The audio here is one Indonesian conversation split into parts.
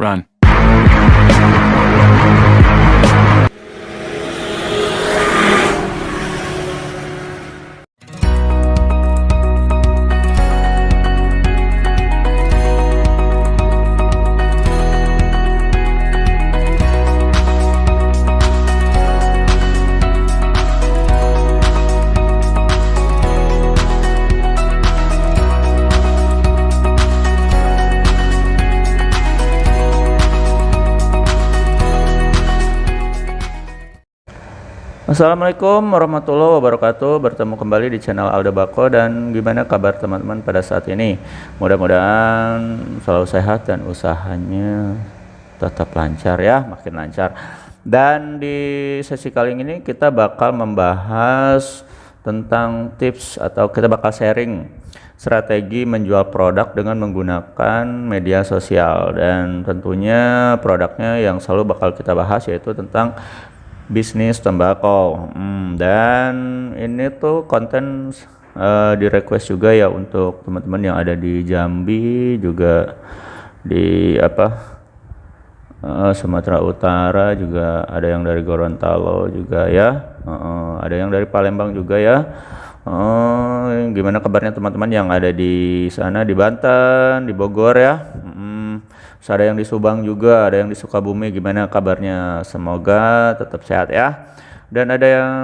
Run. Assalamualaikum warahmatullahi wabarakatuh. Bertemu kembali di channel Alda Bako. Dan gimana kabar teman-teman pada saat ini? Mudah-mudahan selalu sehat dan usahanya tetap lancar ya, makin lancar. Dan di sesi kali ini kita bakal membahas tentang tips atau kita bakal sharing strategi menjual produk dengan menggunakan media sosial. Dan tentunya produknya yang selalu bakal kita bahas yaitu tentang bisnis tembakau. Dan ini tuh konten di request juga ya untuk teman-teman yang ada di Jambi, juga di Sumatera Utara, juga ada yang dari Gorontalo juga ya, ada yang dari Palembang juga ya. Gimana kabarnya teman-teman yang ada di sana, di Banten, di Bogor ya. Terus ada yang di Subang juga, ada yang di Sukabumi. Gimana kabarnya? Semoga tetap sehat ya. Dan ada yang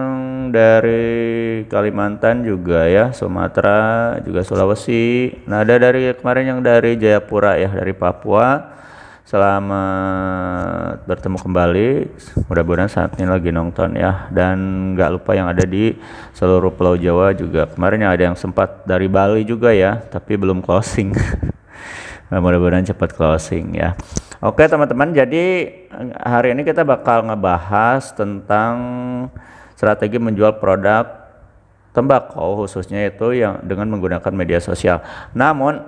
dari Kalimantan juga ya, Sumatera, juga Sulawesi. Nah, ada dari kemarin yang dari Jayapura ya, dari Papua. Selamat bertemu kembali. Mudah-mudahan saat ini lagi nonton ya. Dan nggak lupa yang ada di seluruh Pulau Jawa juga. Kemarin yang ada yang sempat dari Bali juga ya, tapi belum closing. Nah, mudah-mudahan cepat closing ya. Oke teman-teman, jadi hari ini kita bakal ngebahas tentang strategi menjual produk tembakau, khususnya itu yang dengan menggunakan media sosial. Namun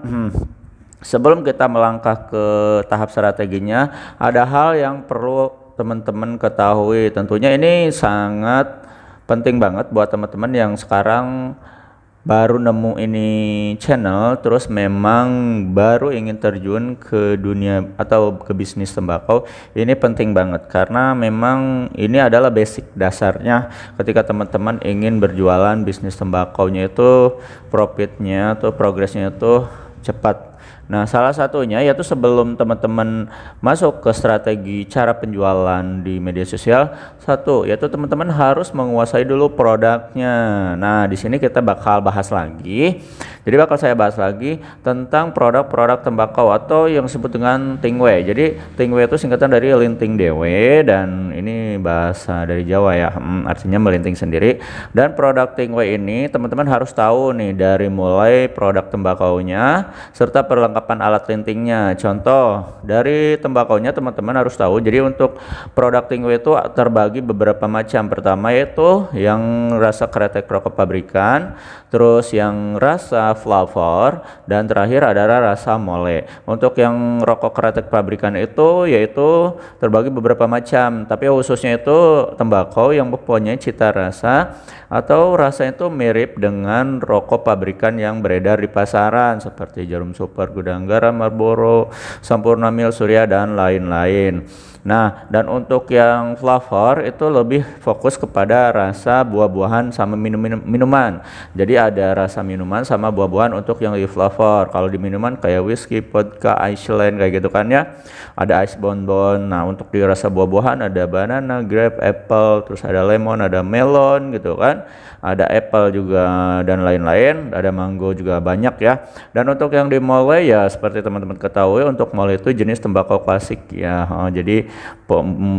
sebelum kita melangkah ke tahap strateginya, ada hal yang perlu teman-teman ketahui. Tentunya ini sangat penting banget buat teman-teman yang sekarang baru nemu ini channel, terus memang baru ingin terjun ke dunia atau ke bisnis tembakau. Ini penting banget karena memang ini adalah basic dasarnya ketika teman-teman ingin berjualan bisnis tembakaunya itu profitnya atau progresnya itu cepat. Nah, salah satunya yaitu sebelum teman-teman masuk ke strategi cara penjualan di media sosial, satu yaitu teman-teman harus menguasai dulu produknya. Nah, di sini kita bakal bahas lagi. Jadi bakal saya bahas lagi tentang produk-produk tembakau atau yang disebut dengan tingwe. Jadi tingwe itu singkatan dari linting dewe, dan ini bahasa dari Jawa ya, artinya melinting sendiri. Dan produk tingwe ini teman-teman harus tahu nih dari mulai produk tembakaunya serta perlengkapan alat lintingnya. Contoh dari tembakaunya teman-teman harus tahu. Jadi untuk produk tingwe itu terbagi beberapa macam. Pertama yaitu yang rasa kretek rokok pabrikan, terus yang rasa flavor, dan terakhir adalah rasa mole. Untuk yang rokok kretek pabrikan itu yaitu terbagi beberapa macam, tapi khususnya itu tembakau yang mempunyai cita rasa atau rasa itu mirip dengan rokok pabrikan yang beredar di pasaran seperti Jarum Super, Gudang Garam, Marlboro, Sampurna Mil, Surya, dan lain-lain. Nah, dan untuk yang flavor itu lebih fokus kepada rasa buah-buahan sama minuman. Jadi ada rasa minuman sama buah-buahan untuk yang di flavor. Kalau di minuman kayak whisky, vodka, Iceland kayak gitu kan ya. Ada ice bonbon. Nah, untuk di rasa buah-buahan ada banana, grape, apple, terus ada lemon, ada melon gitu kan. Ada apple juga dan lain-lain. Ada mango juga banyak ya. Dan untuk yang di mole ya seperti teman-teman ketahui, untuk mole itu jenis tembakau klasik ya. Jadi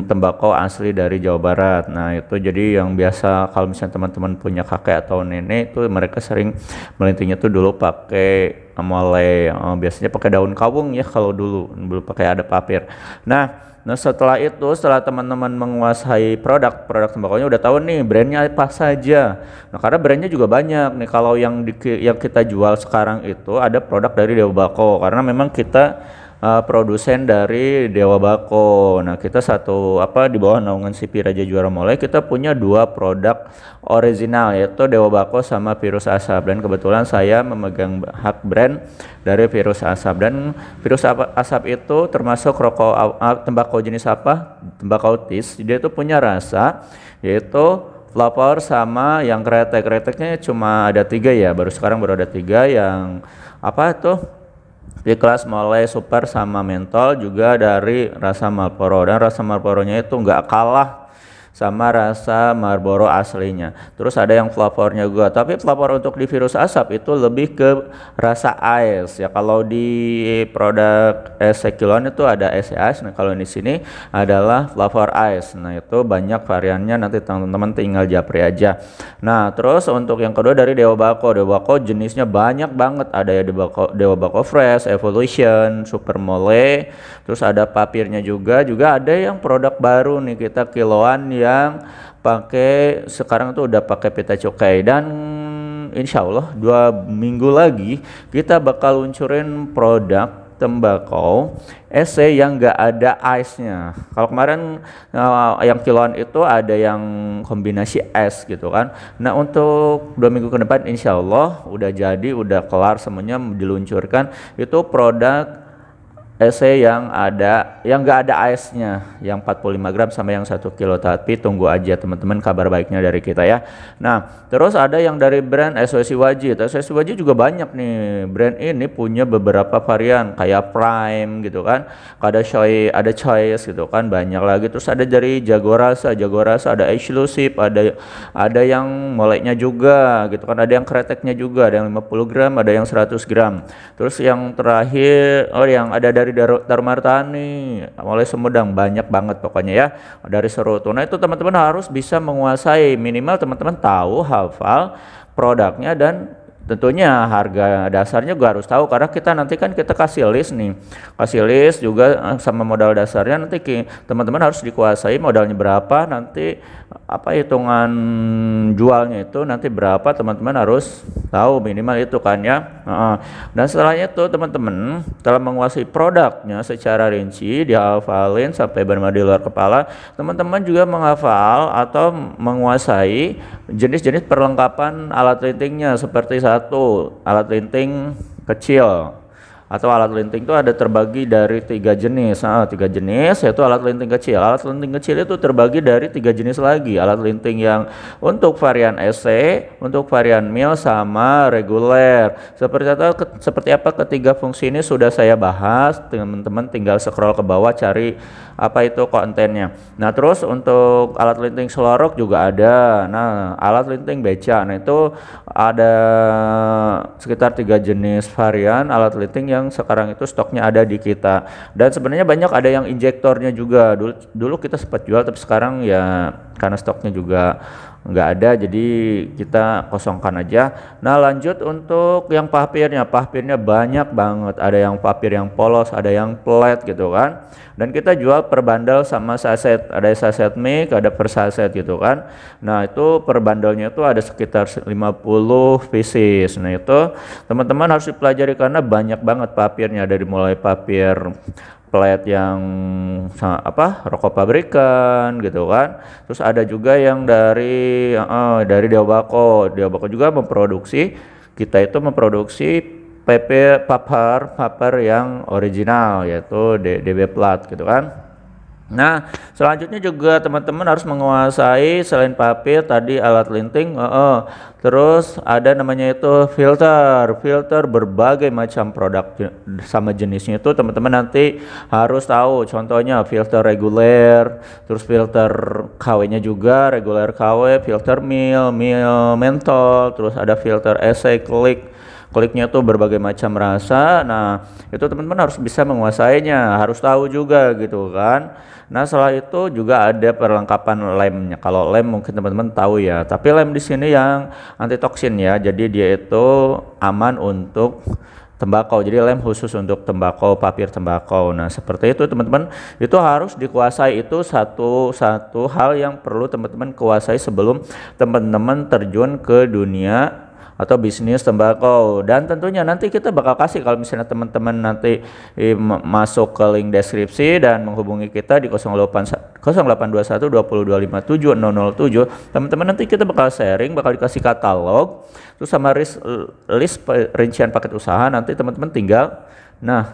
tembakau asli dari Jawa Barat. Nah, itu jadi yang biasa kalau misalnya teman-teman punya kakek atau nenek itu mereka sering melintingnya tuh dulu pakai mole. Biasanya pakai daun kawung ya kalau dulu pakai ada papir. Nah, setelah itu, setelah teman-teman menguasai produk tembakaunya, udah tahu nih brandnya apa saja. Nah, karena brandnya juga banyak nih. Kalau yang kita jual sekarang itu ada produk dari Dewa Bako, karena memang kita produsen dari Dewa Bako. Nah, kita di bawah naungan CP Raja Juara Molai kita punya 2 produk original, yaitu Dewa Bako sama Virus Asap, dan kebetulan saya memegang hak brand dari Virus Asap. Dan Virus Asap itu termasuk tembakau jenis apa? Tembakau tis. Dia itu punya rasa yaitu flavor sama yang kretek-kreteknya cuma ada 3 ya, baru ada 3 yang apa itu di kelas Molai Super sama Mentol, juga dari rasa Marlboro, dan rasa Marlboronya itu nggak kalah sama rasa Marlboro aslinya. Terus ada yang flavornya juga, tapi flavor untuk di Virus Asap itu lebih ke rasa ice ya. Kalau di produk Sekilon itu ada ice. Nah, kalau di sini adalah flavor ice. Nah, itu banyak variannya, nanti teman-teman tinggal japri aja. Nah, terus untuk yang kedua dari Dewa Bako. Dewa Bako jenisnya banyak banget. Ada ya Dewa Bako Fresh, Evolution, Super Mole. Terus ada papirnya juga ada yang produk baru nih kita kiloan yang pakai sekarang tuh udah pakai pita cukai, dan insya Allah 2 minggu lagi kita bakal luncurin produk tembakau EC yang gak ada ice-nya. Kalau kemarin yang kiloan itu ada yang kombinasi es gitu kan. Nah, untuk 2 minggu ke depan insya Allah udah kelar semuanya diluncurkan itu produk EC yang nggak ada ice-nya, yang 45 gram sama yang 1 kilo. Tapi tunggu aja teman-teman kabar baiknya dari kita ya. Nah, terus ada yang dari brand SOC Wajid. SOC Wajid juga banyak nih. Brand ini punya beberapa varian kayak Prime gitu kan. Ada Choice gitu kan, banyak lagi. Terus ada dari Jago Rasa ada Exclusive, ada yang moleknya juga gitu kan, ada yang kreteknya juga, ada yang 50 gram, ada yang 100 gram. Terus yang terakhir yang ada dari Darmartani, mulai Sumedang, banyak banget pokoknya ya, dari Serutu. Nah, itu teman-teman harus bisa menguasai, minimal teman-teman tahu, hafal produknya, dan tentunya harga dasarnya juga harus tahu, karena kita nanti kan kita kasih list juga sama modal dasarnya. Nanti teman-teman harus dikuasai modalnya berapa, nanti hitungan jualnya itu nanti berapa, teman-teman harus tahu minimal itu kan ya. Dan setelahnya itu teman-teman telah menguasai produknya secara rinci, dihafalin sampai berma di luar kepala, teman-teman juga menghafal atau menguasai jenis-jenis perlengkapan alat lintingnya, seperti alat linting kecil, atau alat linting itu ada terbagi dari 3 jenis. 3 jenis yaitu alat linting kecil. Alat linting kecil itu terbagi dari 3 jenis lagi. Alat linting yang untuk varian EC, untuk varian mil, sama reguler. Seperti apa ketiga fungsi ini sudah saya bahas. Teman-teman tinggal scroll ke bawah cari apa itu kontennya. Nah, terus untuk alat linting selorok juga ada. Nah, alat linting beca. Nah, itu ada sekitar 3 jenis varian alat linting yang sekarang itu stoknya ada di kita. Dan sebenarnya banyak ada yang injektornya juga. Dulu kita sempat jual, tapi sekarang ya karena stoknya juga nggak ada, jadi kita kosongkan aja. Nah, lanjut untuk yang papirnya banyak banget. Ada yang papir yang polos, ada yang flat gitu kan. Dan kita jual per bundle sama saset. Ada saset mic, ada per saset gitu kan. Nah, itu per bundlenya itu ada sekitar 50 pieces. Nah, itu teman-teman harus dipelajari karena banyak banget papirnya, dari mulai papir plat yang rokok pabrikan gitu kan. Terus ada juga yang dari Dewa Bako juga memproduksi paper yang original, yaitu DB plat gitu kan. Nah, selanjutnya juga teman-teman harus menguasai selain papir tadi alat linting, terus ada namanya itu filter berbagai macam produk sama jenisnya itu teman-teman nanti harus tahu. Contohnya filter reguler, terus filter KW-nya juga reguler KW, filter mil mentol, terus ada filter EC kliknya tuh berbagai macam rasa. Nah, itu teman-teman harus bisa menguasainya, harus tahu juga gitu kan. Nah, setelah itu juga ada perlengkapan lemnya. Kalau lem mungkin teman-teman tahu ya, tapi lem di sini yang anti toksin ya. Jadi dia itu aman untuk tembakau. Jadi lem khusus untuk tembakau, papir tembakau. Nah, seperti itu teman-teman. Itu harus dikuasai. Itu satu hal yang perlu teman-teman kuasai sebelum teman-teman terjun ke dunia atau bisnis tembakau. Dan tentunya nanti kita bakal kasih kalau misalnya teman-teman nanti masuk ke link deskripsi dan menghubungi kita di 0821 20 257 007. Teman-teman nanti kita bakal sharing, bakal dikasih katalog terus sama list rincian paket usaha. Nanti teman-teman tinggal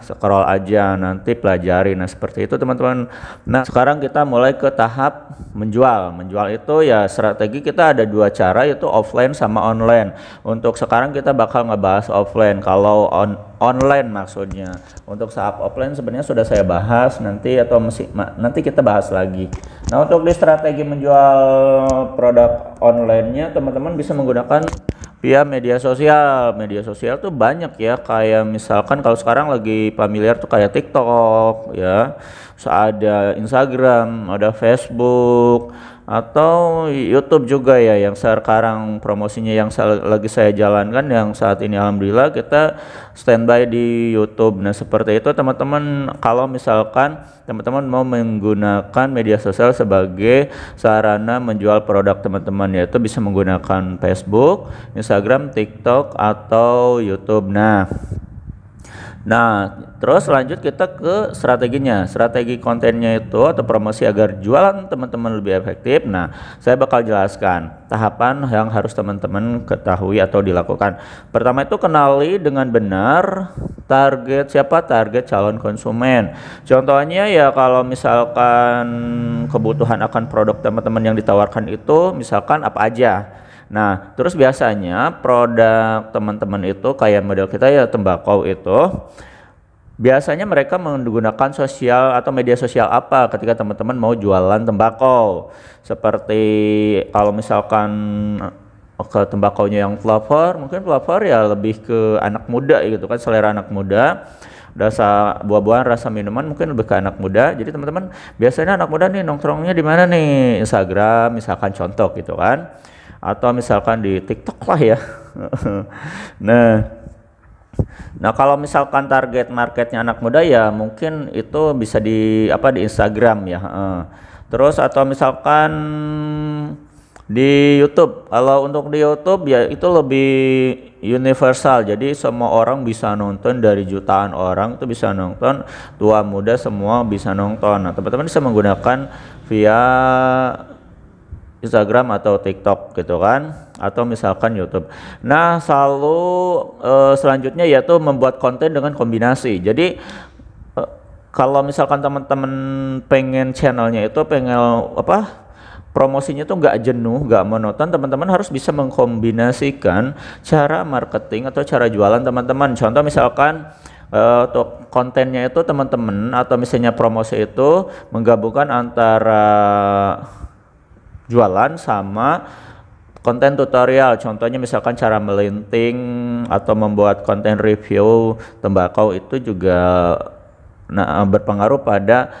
scroll aja, nanti pelajari. Nah, seperti itu teman-teman. Nah, sekarang kita mulai ke tahap menjual. Menjual itu ya strategi kita ada dua cara, yaitu offline sama online. Untuk sekarang kita bakal ngebahas offline. Kalau online maksudnya. Untuk tahap offline sebenarnya sudah saya bahas nanti, atau nanti kita bahas lagi. Nah, untuk di strategi menjual produk online-nya teman-teman bisa menggunakan via media sosial. Media sosial tuh banyak ya, kayak misalkan kalau sekarang lagi familiar tuh kayak TikTok ya, terus ada Instagram, ada Facebook, atau YouTube juga ya, yang sekarang promosinya yang lagi saya jalankan yang saat ini. Alhamdulillah kita standby di YouTube. Nah, seperti itu teman-teman. Kalau misalkan teman-teman mau menggunakan media sosial sebagai sarana menjual produk teman-teman, yaitu bisa menggunakan Facebook, Instagram, TikTok, atau YouTube. Nah, terus lanjut kita ke strateginya. Strategi kontennya itu atau promosi agar jualan teman-teman lebih efektif. Nah, saya bakal jelaskan tahapan yang harus teman-teman ketahui atau dilakukan. Pertama itu kenali dengan benar target calon konsumen. Contohnya ya, kalau misalkan kebutuhan akan produk teman-teman yang ditawarkan itu misalkan apa aja. Nah, terus biasanya produk teman-teman itu kayak model kita ya, tembakau itu biasanya mereka menggunakan sosial atau media sosial apa ketika teman-teman mau jualan tembakau. Seperti kalau misalkan ke tembakaunya yang flavor, mungkin flavor ya lebih ke anak muda gitu kan, selera anak muda. Rasa buah-buahan, rasa minuman mungkin lebih ke anak muda. Jadi teman-teman biasanya anak muda nih nongkrongnya di mana nih? Instagram misalkan, contoh gitu kan. Atau misalkan di TikTok lah ya. Nah, kalau misalkan target marketnya anak muda ya mungkin itu bisa di Instagram ya. Terus atau misalkan di YouTube. Kalau untuk di YouTube ya itu lebih universal. Jadi semua orang bisa nonton, dari jutaan orang itu bisa nonton, tua muda semua bisa nonton. Nah, teman-teman bisa menggunakan via Instagram atau TikTok gitu kan, atau misalkan YouTube. Nah, selanjutnya yaitu membuat konten dengan kombinasi. Jadi kalau misalkan teman-teman pengen channelnya itu promosinya tuh nggak jenuh, nggak monoton, teman-teman harus bisa mengkombinasikan cara marketing atau cara jualan teman-teman. Contoh misalkan untuk kontennya itu teman-teman atau misalnya promosi itu menggabungkan antara jualan sama konten tutorial. Contohnya misalkan cara melinting atau membuat konten review tembakau, itu juga berpengaruh pada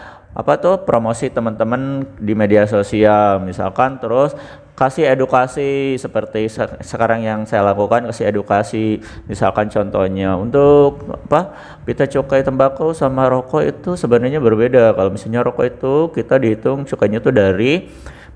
promosi teman-teman di media sosial misalkan. Terus kasih edukasi seperti sekarang yang saya lakukan, kasih edukasi misalkan contohnya untuk pita cukai tembakau sama rokok itu sebenarnya berbeda. Kalau misalnya rokok itu kita dihitung cukainya itu dari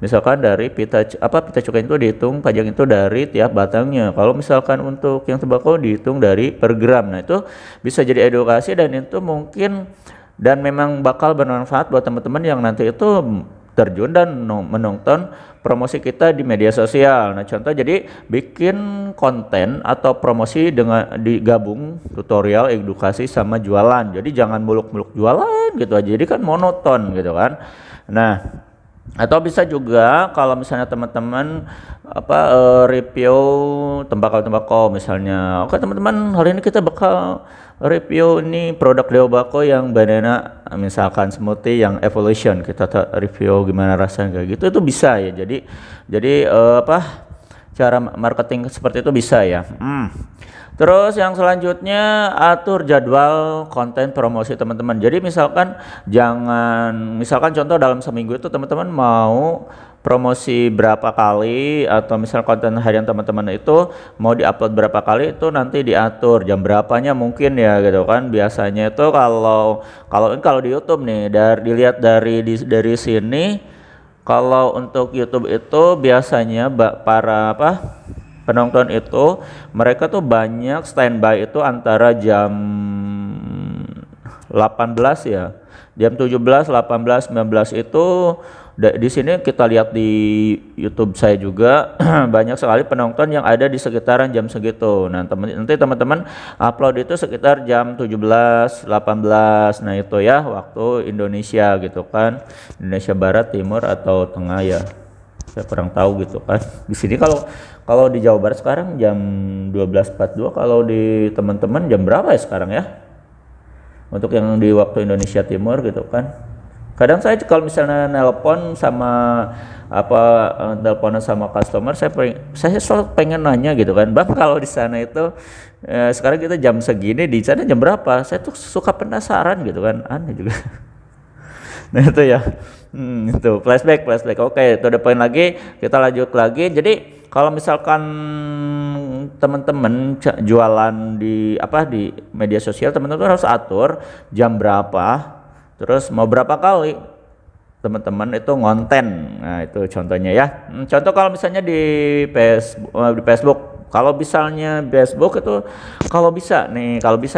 misalkan dari pita cukai itu dihitung pajak itu dari tiap batangnya. Kalau misalkan untuk yang tembakau dihitung dari per gram. Nah, itu bisa jadi edukasi, dan itu mungkin dan memang bakal bermanfaat buat teman-teman yang nanti itu terjun dan menonton promosi kita di media sosial. Nah, contoh jadi bikin konten atau promosi dengan digabung tutorial, edukasi sama jualan. Jadi jangan muluk-muluk jualan gitu aja, jadi kan monoton gitu kan. Nah, atau bisa juga kalau misalnya teman-teman review tembakau misalnya. Oke teman-teman, hari ini kita bakal review ini produk Deobako yang banana, misalkan smoothie yang Evolution. Kita review gimana rasanya kayak gitu, itu bisa ya. Jadi cara marketing seperti itu bisa ya. Terus yang selanjutnya, atur jadwal konten promosi teman-teman. Jadi misalkan contoh dalam seminggu itu teman-teman mau promosi berapa kali, atau misal konten harian teman-teman itu mau diupload berapa kali, itu nanti diatur jam berapanya mungkin ya gitu kan. Biasanya itu kalau di YouTube nih, dilihat dari sini, kalau untuk YouTube itu biasanya para penonton itu mereka tuh banyak standby itu antara jam 18 ya. Jam 17, 18, 19 itu di sini kita lihat di YouTube saya juga banyak sekali penonton yang ada di sekitaran jam segitu. Nah, nanti teman-teman upload itu sekitar jam 17, 18. Nah, itu ya waktu Indonesia gitu kan. Indonesia Barat, Timur atau Tengah ya. Saya kurang tahu gitu kan. Di sini kalau di Jawa Barat sekarang jam 12.42, kalau di teman-teman jam berapa ya sekarang ya? Untuk yang di waktu Indonesia Timur gitu kan. Kadang saya kalau misalnya nelpon sama teleponan sama customer, saya selalu pengen nanya gitu kan, Bang, kalau di sana itu sekarang kita jam segini, di sana jam berapa? Saya tuh suka penasaran gitu kan, aneh juga. Nah itu ya, itu flashback. Oke, itu ada poin lagi, kita lanjut lagi. Jadi kalau misalkan teman-teman jualan di media sosial, teman-teman harus atur jam berapa. Terus mau berapa kali teman-teman itu ngonten. Nah itu contohnya ya. Contoh kalau misalnya di Facebook, kalau misalnya Facebook itu kalau bisa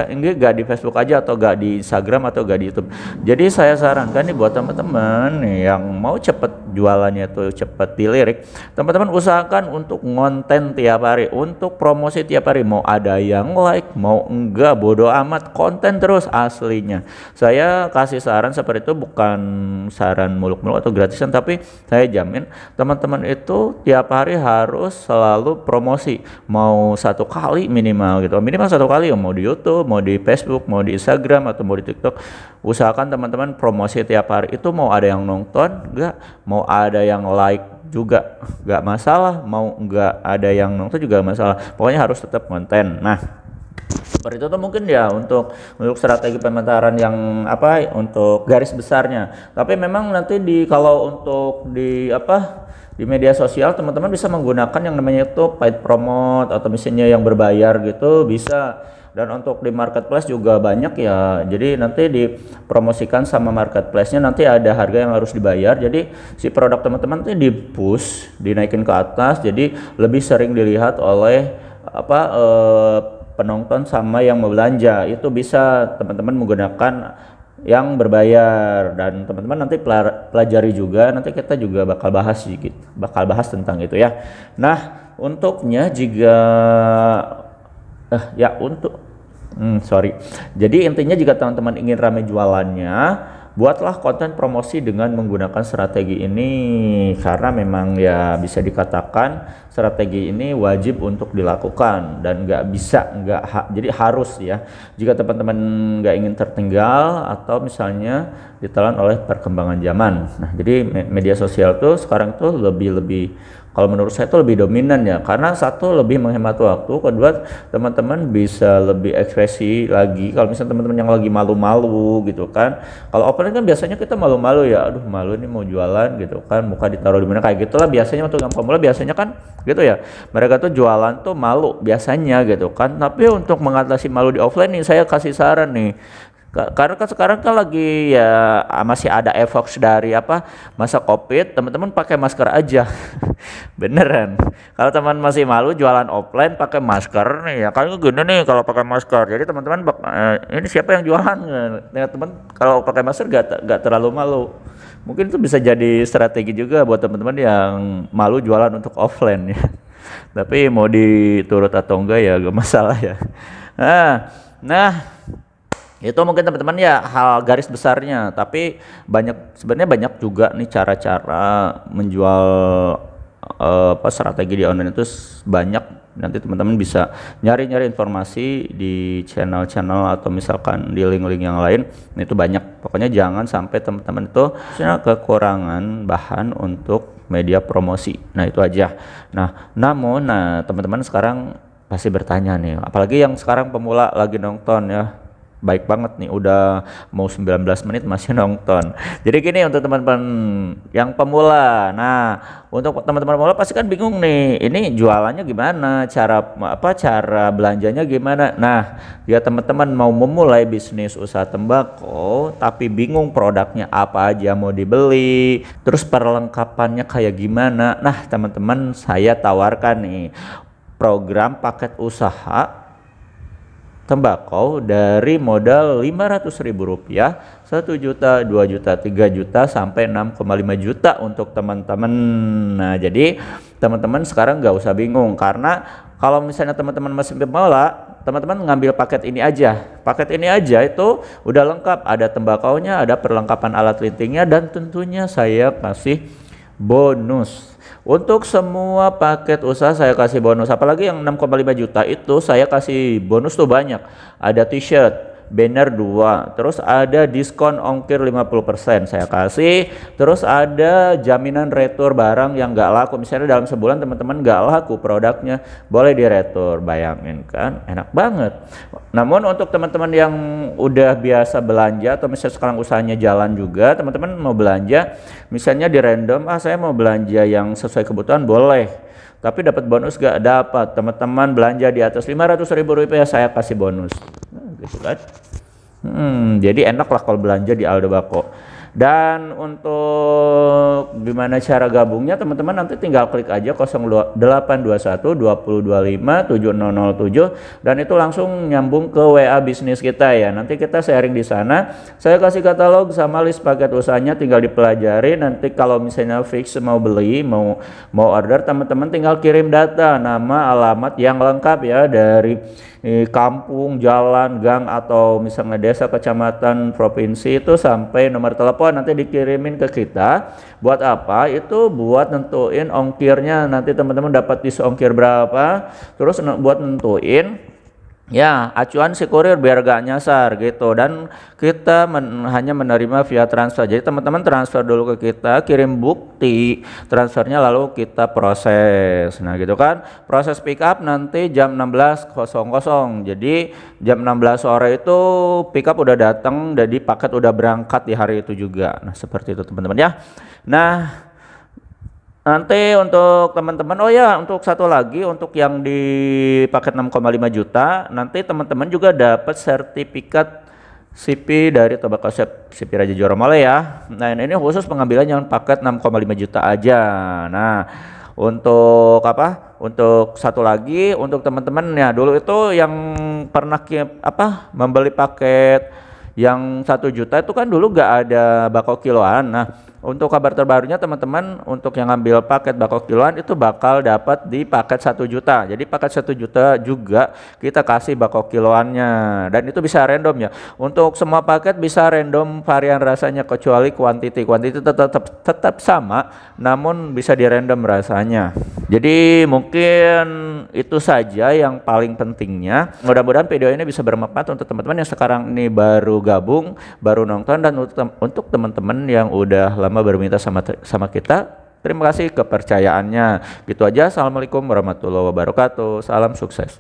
enggak di Facebook aja, atau enggak di Instagram, atau enggak di YouTube. Jadi saya sarankan nih buat teman-teman nih yang mau cepet jualannya tuh cepet dilirik, teman-teman usahakan untuk ngonten tiap hari, untuk promosi tiap hari. Mau ada yang like, mau enggak, bodo amat, konten terus aslinya. Saya kasih saran seperti itu, bukan saran muluk-muluk atau gratisan, tapi saya jamin teman-teman itu tiap hari harus selalu promosi. Mau 1 kali minimal gitu, minimal 1 kali ya, mau di YouTube, mau di Facebook, mau di Instagram, atau mau di TikTok. Usahakan teman-teman promosi tiap hari itu. Mau ada yang nonton enggak, mau ada yang like juga enggak masalah, mau enggak ada yang nonton juga masalah, pokoknya harus tetap konten. Nah seperti itu tuh mungkin ya untuk strategi pemasaran yang untuk garis besarnya. Tapi memang nanti kalau untuk di media sosial, teman-teman bisa menggunakan yang namanya itu paid promote, atau misalnya yang berbayar gitu bisa. Dan untuk di marketplace juga banyak ya, jadi nanti dipromosikan sama marketplace-nya, nanti ada harga yang harus dibayar. Jadi si produk teman-teman nanti di-push, dinaikin ke atas, jadi lebih sering dilihat oleh penonton sama yang mau belanja. Itu bisa teman-teman menggunakan yang berbayar, dan teman-teman nanti pelajari juga, nanti kita juga bakal bahas tentang itu ya. Nah untuknya jika jadi intinya jika teman-teman ingin ramai jualannya, buatlah konten promosi dengan menggunakan strategi ini, karena memang ya bisa dikatakan strategi ini wajib untuk dilakukan dan jadi harus ya, jika teman-teman nggak ingin tertinggal atau misalnya ditelan oleh perkembangan zaman. Nah jadi media sosial tuh sekarang tuh lebih kalau menurut saya itu lebih dominan ya, karena satu lebih menghemat waktu, kedua teman-teman bisa lebih ekspresi lagi. Kalau misalnya teman-teman yang lagi malu-malu gitu kan, kalau offline kan biasanya kita malu-malu ya, aduh malu nih mau jualan gitu kan, muka ditaruh di mana kayak gitulah biasanya. Untuk yang pemula biasanya kan gitu ya, mereka tuh jualan tuh malu biasanya gitu kan. Tapi untuk mengatasi malu di offline nih, saya kasih saran nih, karena kan sekarang kan lagi ya masih ada efek dari masa Covid, teman-teman pakai masker aja. Beneran, kalau teman masih malu jualan offline pakai masker nih ya, kan gini nih kalau pakai masker, jadi teman-teman ini siapa yang jualan ya, teman kalau pakai masker gak terlalu malu. Mungkin itu bisa jadi strategi juga buat teman-teman yang malu jualan untuk offline ya. Tapi mau diturut atau enggak ya gak masalah ya. Nah itu mungkin teman-teman ya hal garis besarnya. Tapi sebenarnya banyak juga nih cara-cara menjual strategi di online itu banyak. Nanti teman-teman bisa nyari-nyari informasi di channel-channel atau misalkan di link-link yang lain. Itu banyak, pokoknya jangan sampai teman-teman itu kekurangan bahan untuk media promosi. Nah itu aja. Namun teman-teman sekarang pasti bertanya nih, apalagi yang sekarang pemula lagi nonton ya, baik banget nih, udah mau 19 menit masih nonton. Jadi gini, untuk teman-teman yang pemula, untuk teman-teman pemula pasti kan bingung nih, ini jualannya gimana, cara belanjanya gimana. Ya teman-teman mau memulai bisnis usaha tembakau tapi bingung produknya apa aja mau dibeli, terus perlengkapannya kayak gimana. Teman-teman saya tawarkan nih program paket usaha tembakau dari modal Rp500.000, 1 juta, 2 juta, 3 juta, sampai 6,5 juta untuk teman-teman. Nah, jadi teman-teman sekarang nggak usah bingung, karena kalau misalnya teman-teman masih pemula, teman-teman ngambil paket ini aja. Paket ini aja itu udah lengkap, ada tembakaunya, ada perlengkapan alat lintingnya, dan tentunya saya kasih bonus. Untuk semua paket usaha saya kasih bonus, apalagi yang 6,5 juta itu saya kasih bonus tuh banyak. Ada t-shirt, banner 2, terus ada diskon ongkir 50% saya kasih, terus ada jaminan retur barang yang nggak laku. Misalnya dalam sebulan teman-teman nggak laku produknya, boleh diretur. Bayangin kan, enak banget. Namun untuk teman-teman yang udah biasa belanja atau misalnya sekarang usahanya jalan juga, teman-teman mau belanja misalnya di random, saya mau belanja yang sesuai kebutuhan, boleh, tapi dapat bonus gak? Dapat. Teman-teman belanja di atas Rp500.000 saya kasih bonus. Nah, gitu kan. Jadi enak lah kalau belanja di Aldo Bako. Dan untuk gimana cara gabungnya, teman-teman nanti tinggal klik aja 0821 2025 7007 dan itu langsung nyambung ke WA bisnis kita ya. Nanti kita sharing di sana. Saya kasih katalog sama list paket usahanya, tinggal dipelajari. Nanti kalau misalnya fix mau beli, mau order, teman-teman tinggal kirim data, nama, alamat yang lengkap ya, dari kampung, jalan, gang, atau misalnya desa, kecamatan, provinsi itu, sampai nomor telepon nanti dikirimin ke kita. Buat apa? Itu buat nentuin ongkirnya, nanti teman-teman dapat ongkir berapa, terus buat nentuin ya acuan si kurir biar gak nyasar gitu. Dan kita hanya menerima via transfer, jadi teman-teman transfer dulu ke kita, kirim bukti transfernya, lalu kita proses. Nah gitu kan, proses pick up nanti jam 16.00, jadi jam 16 sore itu pick up udah datang, jadi paket udah berangkat di hari itu juga. Nah seperti itu teman-teman ya. Nah nanti untuk teman-teman, oh ya, untuk satu lagi, untuk yang di paket 6,5 juta, nanti teman-teman juga dapat sertifikat CP dari Tobacco Shop CP Raja Johor Bahru ya. Nah ini khusus pengambilan yang paket 6,5 juta aja. Nah untuk apa? Untuk satu lagi, untuk teman-teman ya, dulu itu yang pernah membeli paket yang 1 juta itu kan dulu gak ada bako kiloan. Nah untuk kabar terbarunya teman-teman, untuk yang ngambil paket bako kiloan itu bakal dapat di paket 1 juta. Jadi paket 1 juta juga kita kasih bako kiloannya, dan itu bisa random ya. Untuk semua paket bisa random varian rasanya, kecuali quantity tetap sama, namun bisa di random rasanya. Jadi mungkin itu saja yang paling pentingnya. Mudah-mudahan video ini bisa bermanfaat untuk teman-teman yang sekarang ini baru gabung, baru nonton, dan untuk teman-teman yang udah lama berminta sama kita, terima kasih kepercayaannya. Gitu aja. Assalamualaikum warahmatullahi wabarakatuh. Salam sukses.